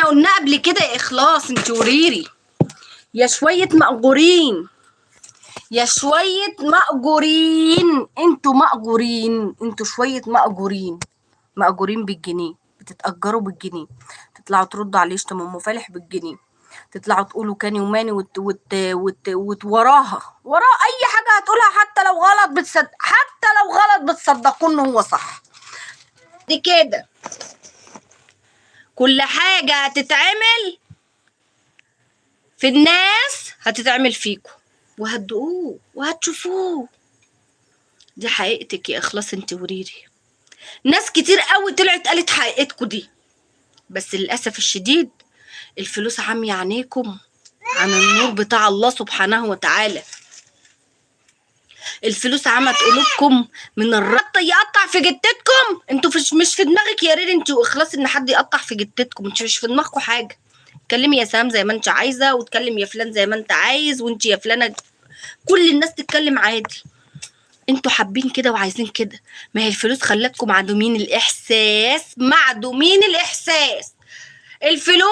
قلنا قبل كده يا اخلاص انت وريري يا شويه مأجورين، يا شويه مأجورين، انتوا مأجورين، انتوا شويه مأجورين، مأجورين بالجنيه، بتتأجروا بالجنيه، تطلعوا تردوا عليه يشتم ام فالح بالجنيه، تطلعوا تقولوا كاني وماني وراها اي حاجه هتقولها حتى لو غلط حتى لو غلط بتصدقوا ان هو صح. دي كده كل حاجه هتتعمل في الناس هتتعمل فيكم وهتدوقوه وهتشوفوه. دي حقيقتك يا اخلاص انت وريري. ناس كتير قوي طلعت قالت حقيقتكم دي، بس للاسف الشديد الفلوس عاميه عينيكم عن النور بتاع الله سبحانه وتعالى. الفلوس عمت قلوبكم من الرط يقطع في جتتكم. انتوا مش في دماغك يا ريت انتوا اخلاص ان حد يقطع في جتتكم، انتوا مش في دماغكم حاجه. اتكلمي يا سام زي ما انت عايزه، واتكلم يا فلان زي ما انت عايز، وانت يا فلانه كل الناس تتكلم عادي. انتوا حابين كده وعايزين كده. ما هي الفلوس خلتكم معدومين الاحساس، معدومين الاحساس. الفلوس